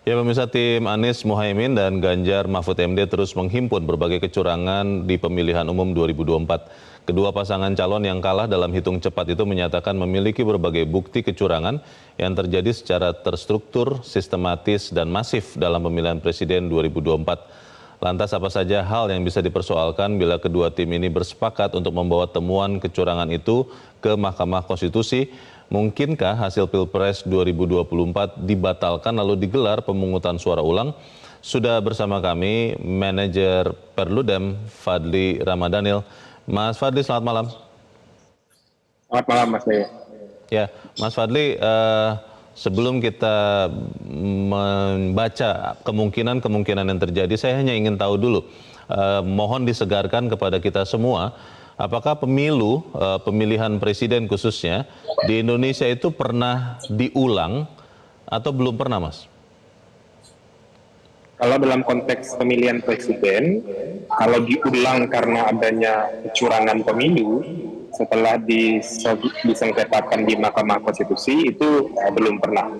Ya, pemirsa, tim Anies Mohaimin dan Ganjar Mahfud MD terus menghimpun berbagai kecurangan di pemilihan umum 2024. Kedua pasangan calon yang kalah dalam hitung cepat itu menyatakan memiliki berbagai bukti kecurangan yang terjadi secara terstruktur, sistematis, dan masif dalam pemilihan presiden 2024. Lantas apa saja hal yang bisa dipersoalkan bila kedua tim ini bersepakat untuk membawa temuan kecurangan itu ke Mahkamah Konstitusi? Mungkinkah hasil Pilpres 2024 dibatalkan lalu digelar pemungutan suara ulang? Sudah bersama kami manajer Perludem Fadli Ramadhanil. Mas Fadli, selamat malam. Selamat malam, Mas Leo. Ya, Mas Fadli, sebelum kita membaca kemungkinan yang terjadi, saya hanya ingin tahu dulu, mohon disegarkan kepada kita semua, apakah pemilihan presiden khususnya di Indonesia itu pernah diulang atau belum pernah, Mas? Kalau dalam konteks pemilihan presiden, kalau diulang karena adanya kecurangan pemilu setelah disengketakan di Mahkamah Konstitusi itu belum pernah.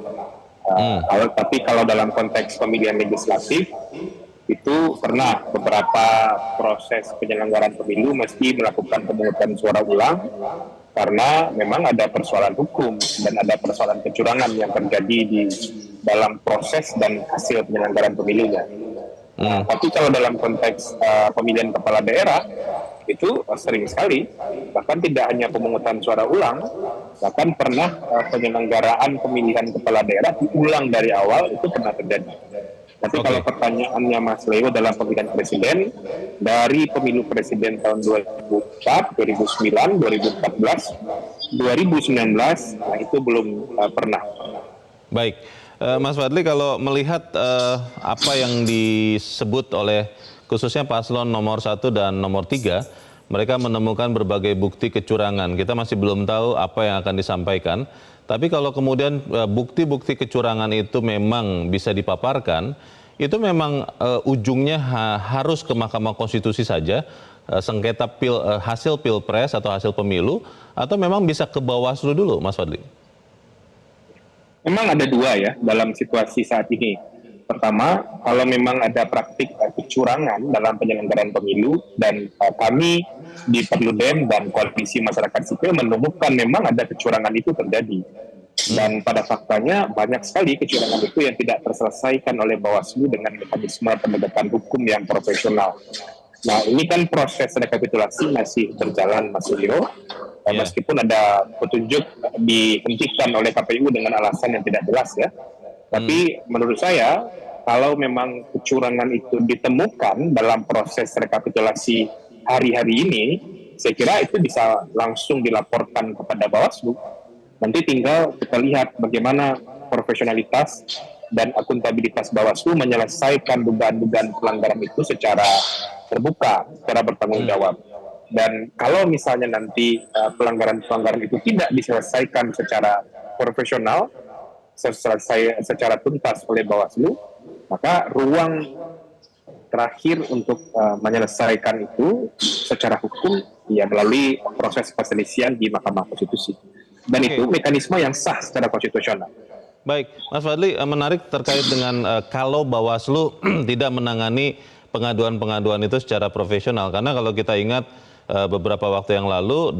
Tapi kalau dalam konteks pemilihan legislatif itu pernah beberapa proses penyelenggaraan pemilu mesti melakukan pemungutan suara ulang karena memang ada persoalan hukum dan ada persoalan kecurangan yang terjadi di dalam proses dan hasil penyelenggaraan pemilunya. Tapi kalau dalam konteks pemilihan kepala daerah itu sering sekali, bahkan tidak hanya pemungutan suara ulang, bahkan pernah penyelenggaraan pemilihan kepala daerah diulang dari awal, itu pernah terjadi. Tapi kalau pertanyaannya Mas Leo dalam pemilihan presiden, dari pemilu presiden tahun 2004, 2009, 2014, 2019, nah itu belum pernah. Baik, Mas Fadli, kalau melihat apa yang disebut oleh khususnya paslon nomor 1 dan nomor 3, mereka menemukan berbagai bukti kecurangan. Kita masih belum tahu apa yang akan disampaikan. Tapi kalau kemudian bukti-bukti kecurangan itu memang bisa dipaparkan, itu memang ujungnya harus ke Mahkamah Konstitusi saja, sengketa hasil Pilpres atau hasil pemilu, atau memang bisa ke Bawaslu dulu, Mas Fadli? Memang ada dua ya dalam situasi saat ini. Pertama, kalau memang ada praktik kecurangan dalam penyelenggaraan pemilu dan kami di Perludem dan Koalisi Masyarakat Sipil menemukan memang ada kecurangan itu terjadi. Dan pada faktanya banyak sekali kecurangan itu yang tidak terselesaikan oleh Bawaslu dengan mekanisme penegakan hukum yang profesional. Nah, ini kan proses rekapitulasi masih berjalan, Mas Leo. Meskipun ada petunjuk dihentikan oleh KPU dengan alasan yang tidak jelas ya. Tapi menurut saya, kalau memang kecurangan itu ditemukan dalam proses rekapitulasi hari-hari ini, saya kira itu bisa langsung dilaporkan kepada Bawaslu. Nanti tinggal kita lihat bagaimana profesionalitas dan akuntabilitas Bawaslu menyelesaikan dugaan-dugaan pelanggaran itu secara terbuka, secara bertanggung jawab. Dan kalau misalnya nanti pelanggaran-pelanggaran itu tidak diselesaikan secara profesional, secara tuntas oleh Bawaslu, maka ruang terakhir untuk menyelesaikan itu secara hukum ya melalui proses perselisihan di Mahkamah Konstitusi. Dan itu mekanisme yang sah secara konstitusional. Baik, Mas Fadli, menarik terkait dengan kalau Bawaslu tidak menangani pengaduan-pengaduan itu secara profesional. Karena kalau kita ingat beberapa waktu yang lalu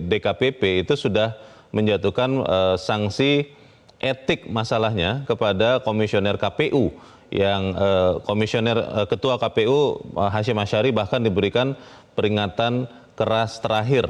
DKPP itu sudah menjatuhkan sanksi etik masalahnya kepada komisioner KPU yang ketua KPU Hashim Asyari bahkan diberikan peringatan keras terakhir,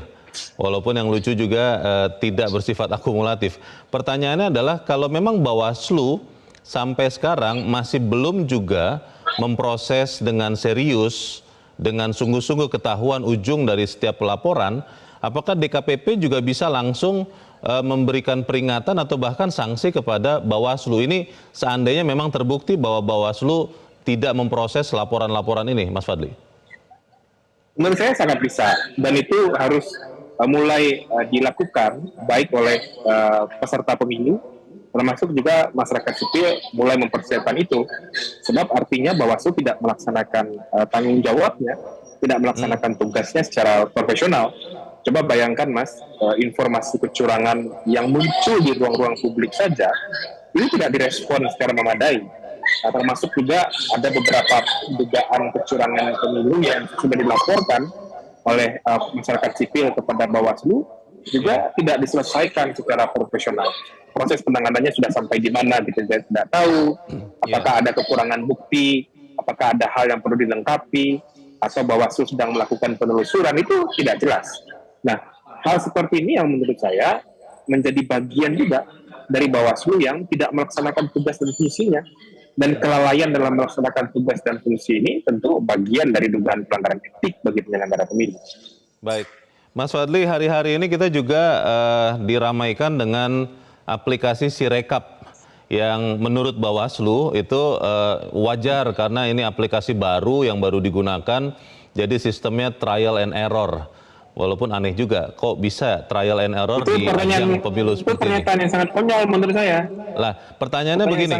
walaupun yang lucu juga tidak bersifat akumulatif. Pertanyaannya adalah kalau memang Bawaslu sampai sekarang masih belum juga memproses dengan serius, dengan sungguh-sungguh ketahuan ujung dari setiap pelaporan, apakah DKPP juga bisa langsung memberikan peringatan atau bahkan sanksi kepada Bawaslu ini seandainya memang terbukti bahwa Bawaslu tidak memproses laporan-laporan ini, Mas Fadli? Menurut saya sangat bisa, dan itu harus mulai dilakukan baik oleh peserta pemilu, termasuk juga masyarakat sipil mulai mempersiapkan itu. Sebab artinya Bawaslu tidak melaksanakan tanggung jawabnya, tidak melaksanakan tugasnya secara profesional. Coba bayangkan Mas, informasi kecurangan yang muncul di ruang-ruang publik saja, ini tidak direspon secara memadai. termasuk juga ada beberapa dugaan kecurangan pemilu yang sudah dilaporkan oleh masyarakat sipil kepada Bawaslu juga tidak diselesaikan secara profesional. Proses penanganannya sudah sampai di mana kita tidak tahu. Apakah ada kekurangan bukti, apakah ada hal yang perlu dilengkapi, atau Bawaslu sedang melakukan penelusuran, itu tidak jelas. Nah, hal seperti ini yang menurut saya menjadi bagian juga dari Bawaslu yang tidak melaksanakan tugas dan fungsinya. Dan kelalaian dalam melaksanakan tugas dan fungsi ini tentu bagian dari dugaan pelanggaran etik bagi penyelenggara pemilu. Baik, Mas Fadli, hari-hari ini kita juga diramaikan dengan aplikasi Sirekap yang menurut Bawaslu itu wajar karena ini aplikasi baru yang baru digunakan, jadi sistemnya trial and error. Walaupun aneh juga, kok bisa trial and error di ajang pemilu seperti ini? Itu pernyataan yang sangat konyol menurut saya. Lah, pertanyaannya begini,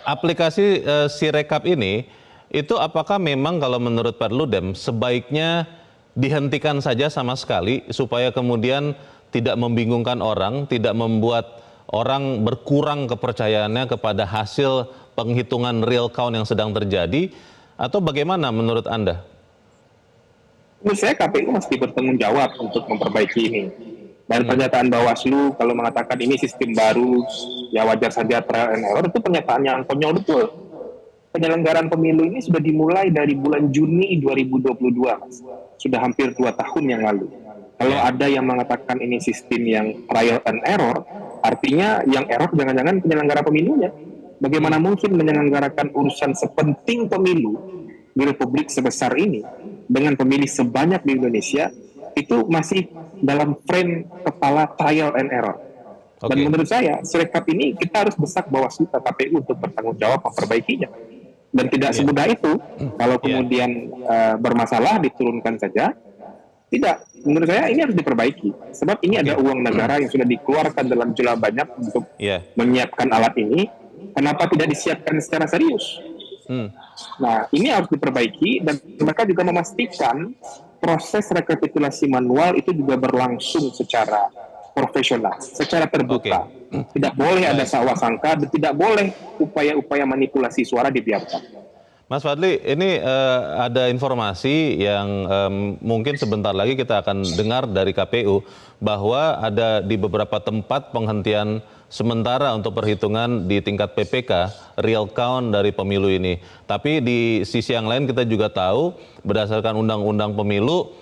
aplikasi Sirekap ini, itu apakah memang kalau menurut Perludem sebaiknya dihentikan saja sama sekali supaya kemudian tidak membingungkan orang, tidak membuat orang berkurang kepercayaannya kepada hasil penghitungan real count yang sedang terjadi, atau bagaimana menurut Anda? Menurut saya KPU mesti bertanggung jawab untuk memperbaiki ini. Dan pernyataan Bawaslu kalau mengatakan ini sistem baru, ya wajar saja trial and error, itu pernyataan yang konyol betul. Penyelenggaraan pemilu ini sudah dimulai dari bulan Juni 2022, Mas. Sudah hampir 2 tahun yang lalu. Kalau ada yang mengatakan ini sistem yang trial and error, artinya yang error jangan-jangan penyelenggara pemilunya. Bagaimana mungkin menyelenggarakan urusan sepenting pemilu di Republik sebesar ini dengan pemilih sebanyak di Indonesia itu masih dalam frame kepala trial and error. Dan menurut saya Sirekap ini kita harus desak Bawaslu ke KPU untuk bertanggung jawab memperbaikinya. Dan tidak semudah itu kalau kemudian bermasalah diturunkan saja. Tidak, menurut saya ini harus diperbaiki. Sebab ini ada uang negara yang sudah dikeluarkan dalam jumlah banyak untuk menyiapkan alat ini. Kenapa tidak disiapkan secara serius? Nah, ini harus diperbaiki dan mereka juga memastikan proses rekapitulasi manual itu juga berlangsung secara profesional, secara terbuka. Tidak boleh ada sangka dan tidak boleh upaya-upaya manipulasi suara dibiarkan. Mas Fadli, ini ada informasi yang mungkin sebentar lagi kita akan dengar dari KPU bahwa ada di beberapa tempat penghentian sementara untuk perhitungan di tingkat PPK, real count dari pemilu ini. Tapi di sisi yang lain kita juga tahu berdasarkan Undang-Undang Pemilu,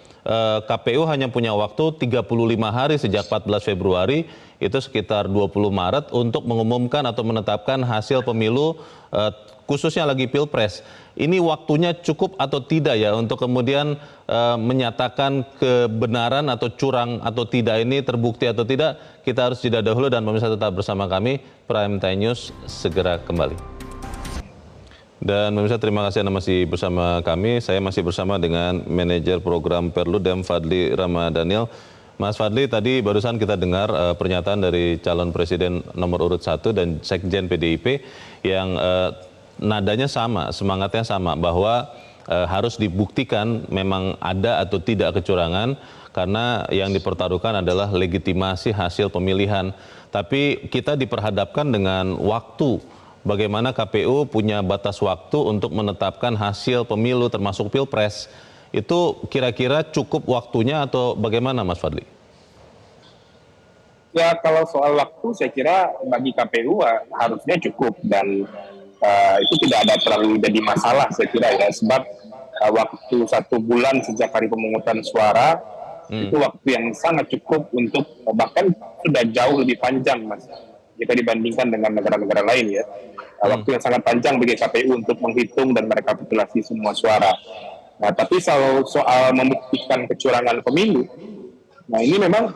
KPU hanya punya waktu 35 hari sejak 14 Februari, itu sekitar 20 Maret untuk mengumumkan atau menetapkan hasil pemilu khususnya lagi Pilpres. Ini waktunya cukup atau tidak ya untuk kemudian menyatakan kebenaran atau curang atau tidak ini terbukti atau tidak? Kita harus jeda dahulu dan pemirsa tetap bersama kami. Prime Time News segera kembali. Dan pemirsa terima kasih Anda masih bersama kami. Saya masih bersama dengan manajer program Perludem Fadli Ramadhanil. Mas Fadli, tadi barusan kita dengar pernyataan dari calon presiden nomor urut 1 dan Sekjen PDIP yang nadanya sama, semangatnya sama bahwa harus dibuktikan memang ada atau tidak kecurangan karena yang dipertaruhkan adalah legitimasi hasil pemilihan. Tapi kita diperhadapkan dengan waktu. Bagaimana KPU punya batas waktu untuk menetapkan hasil pemilu termasuk Pilpres. Itu kira-kira cukup waktunya atau bagaimana Mas Fadli? Ya kalau soal waktu saya kira bagi KPU harusnya cukup dan itu tidak ada terlalu jadi masalah saya kira ya. Sebab waktu 1 bulan sejak hari pemungutan suara itu waktu yang sangat cukup untuk bahkan sudah jauh lebih panjang Mas jika dibandingkan dengan negara-negara lain ya. Waktu yang sangat panjang bagi KPU untuk menghitung dan merekapitulasi semua suara. Nah, tapi soal membuktikan kecurangan pemilu, nah ini memang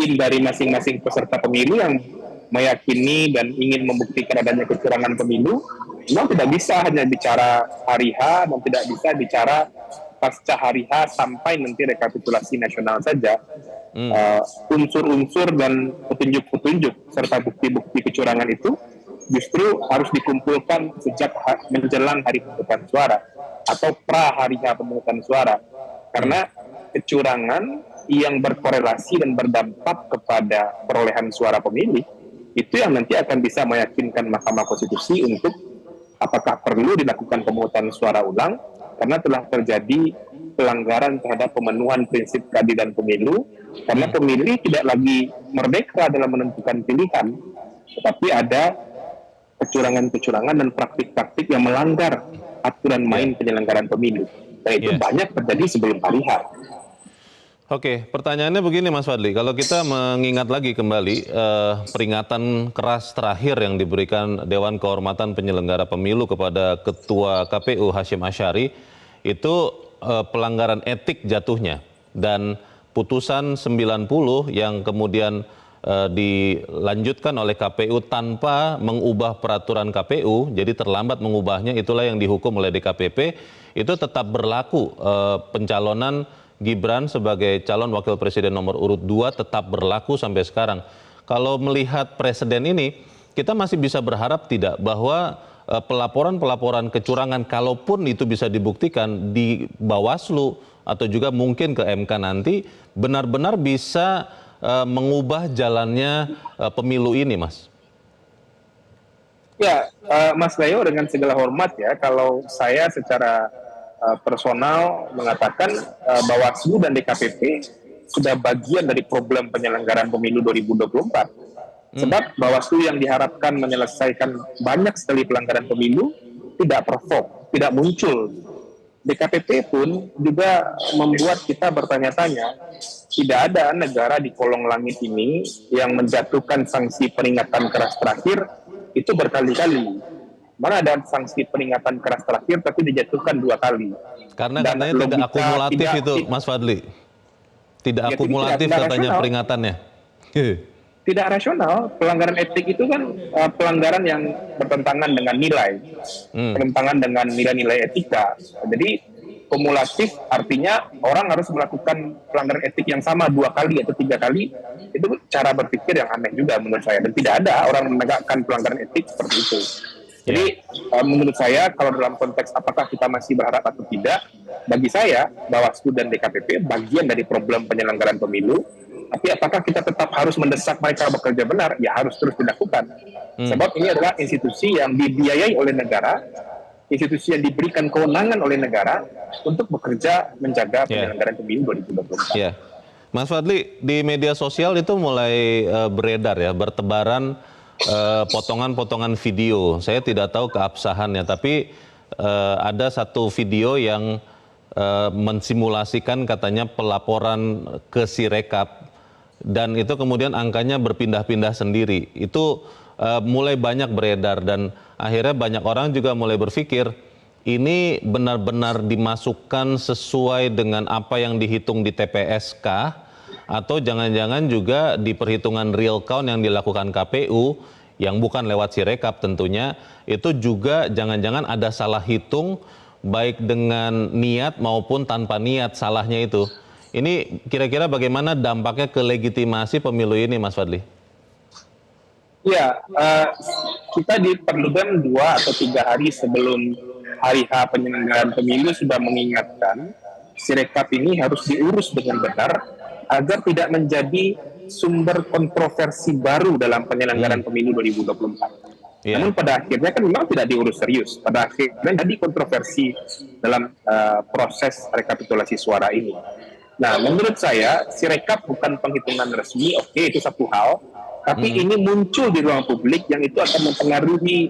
tim dari masing-masing peserta pemilu yang meyakini dan ingin membuktikan adanya kecurangan pemilu, memang tidak bisa hanya bicara hari H dan tidak bisa bicara pasca hari H sampai nanti rekapitulasi nasional saja. Unsur-unsur dan petunjuk-petunjuk serta bukti-bukti kecurangan itu justru harus dikumpulkan sejak menjelang hari pemungutan suara atau pra hari H pemungutan suara. Karena kecurangan yang berkorelasi dan berdampak kepada perolehan suara pemilih itu yang nanti akan bisa meyakinkan Mahkamah Konstitusi untuk apakah perlu dilakukan pemungutan suara ulang karena telah terjadi pelanggaran terhadap pemenuhan prinsip keadilan pemilu, karena pemilih tidak lagi merdeka dalam menentukan pilihan, tetapi ada kecurangan-kecurangan dan praktik-praktik yang melanggar aturan main penyelenggaraan pemilu. Dan itu banyak terjadi sebelum hari H. Oke, pertanyaannya begini Mas Fadli, kalau kita mengingat lagi kembali peringatan keras terakhir yang diberikan Dewan Kehormatan Penyelenggara Pemilu kepada Ketua KPU Hasyim Asyari, itu pelanggaran etik jatuhnya, dan putusan 90 yang kemudian dilanjutkan oleh KPU tanpa mengubah peraturan KPU, jadi terlambat mengubahnya, itulah yang dihukum oleh DKPP, itu tetap berlaku. Pencalonan Gibran sebagai calon wakil presiden nomor urut 2 tetap berlaku sampai sekarang. Kalau melihat presiden ini, kita masih bisa berharap tidak bahwa pelaporan-pelaporan kecurangan, kalaupun itu bisa dibuktikan di Bawaslu atau juga mungkin ke MK nanti, benar-benar bisa mengubah jalannya pemilu ini, Mas? Ya, Mas Dayo, dengan segala hormat ya, kalau saya secara personal mengatakan Bawaslu dan DKPP sudah bagian dari problem penyelenggaraan pemilu 2024. Sebab Bawaslu yang diharapkan menyelesaikan banyak sekali pelanggaran pemilu tidak perform, tidak muncul. DKPP pun juga membuat kita bertanya-tanya, tidak ada negara di kolong langit ini yang menjatuhkan sanksi peringatan keras terakhir itu berkali-kali. Mana ada sanksi peringatan keras terakhir tapi dijatuhkan 2 kali. Karena katanya tidak akumulatif itu, Mas Fadli. Tidak akumulatif katanya peringatannya. Tidak rasional. Pelanggaran etik itu kan pelanggaran yang bertentangan dengan nilai, bertentangan dengan nilai-nilai etika. Jadi kumulatif artinya orang harus melakukan pelanggaran etik yang sama 2 kali atau 3 kali. Itu cara berpikir yang aneh juga menurut saya. Dan tidak ada orang menegakkan pelanggaran etik seperti itu. Jadi menurut saya kalau dalam konteks apakah kita masih berharap atau tidak, bagi saya Bawaslu dan DKPP bagian dari problem penyelenggaraan pemilu. Tapi apakah kita tetap harus mendesak mereka bekerja benar? Ya harus terus dilakukan. Sebab ini adalah institusi yang dibiayai oleh negara, institusi yang diberikan kewenangan oleh negara untuk bekerja menjaga penyelenggaraan pemilu 2024. Mas Fadli, di media sosial itu mulai beredar ya, bertebaran potongan-potongan video. Saya tidak tahu keabsahannya, tapi ada satu video yang mensimulasikan katanya pelaporan ke Sirekap, dan itu kemudian angkanya berpindah-pindah sendiri. Itu mulai banyak beredar dan akhirnya banyak orang juga mulai berpikir ini benar-benar dimasukkan sesuai dengan apa yang dihitung di TPS kah? Atau jangan-jangan juga di perhitungan real count yang dilakukan KPU yang bukan lewat Sirekap tentunya, itu juga jangan-jangan ada salah hitung baik dengan niat maupun tanpa niat salahnya itu. Ini kira-kira bagaimana dampaknya ke legitimasi pemilu ini, Mas Fadli? Ya, kita di Perludem 2 atau 3 hari sebelum hari H penyelenggaraan pemilu sudah mengingatkan Sirekap ini harus diurus dengan benar agar tidak menjadi sumber kontroversi baru dalam penyelenggaraan pemilu 2024. Namun pada akhirnya kan memang tidak diurus serius. Pada akhirnya tadi kontroversi dalam proses rekapitulasi suara ini. Nah, menurut saya Sirekap bukan penghitungan resmi, oke, itu satu hal. Tapi ini muncul di ruang publik yang itu akan mempengaruhi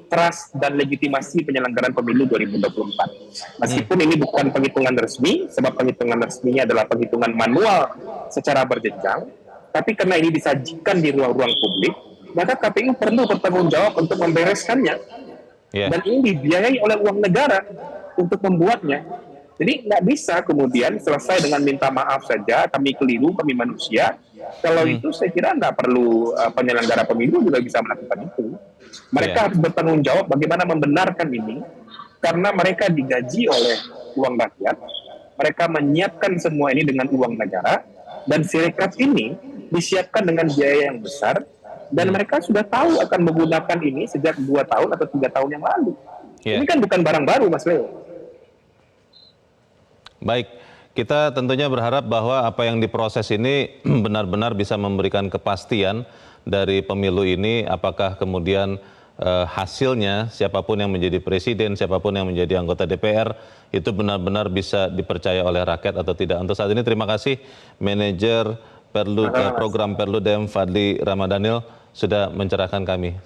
trust dan legitimasi penyelenggaraan pemilu 2024. Meskipun ini bukan penghitungan resmi, sebab penghitungan resminya adalah penghitungan manual secara berjenjang, tapi karena ini disajikan di ruang-ruang publik, maka KPU perlu bertanggung jawab untuk membereskannya. Dan ini dibiayai oleh uang negara untuk membuatnya. Jadi nggak bisa kemudian selesai dengan minta maaf saja, kami keliru, kami manusia. Kalau itu saya kira nggak perlu penyelenggara pemilu juga bisa melakukan itu. Mereka harus bertanggung jawab bagaimana membenarkan ini, karena mereka digaji oleh uang rakyat, mereka menyiapkan semua ini dengan uang negara, dan Sirekap ini disiapkan dengan biaya yang besar, dan mereka sudah tahu akan menggunakan ini sejak 2 tahun atau 3 tahun yang lalu. Ini kan bukan barang baru, Mas Leo. Baik, kita tentunya berharap bahwa apa yang diproses ini benar-benar bisa memberikan kepastian dari pemilu ini, apakah kemudian hasilnya siapapun yang menjadi presiden, siapapun yang menjadi anggota DPR itu benar-benar bisa dipercaya oleh rakyat atau tidak. Untuk saat ini terima kasih Manajer Program Perludem Fadli Ramadhanil sudah mencerahkan kami.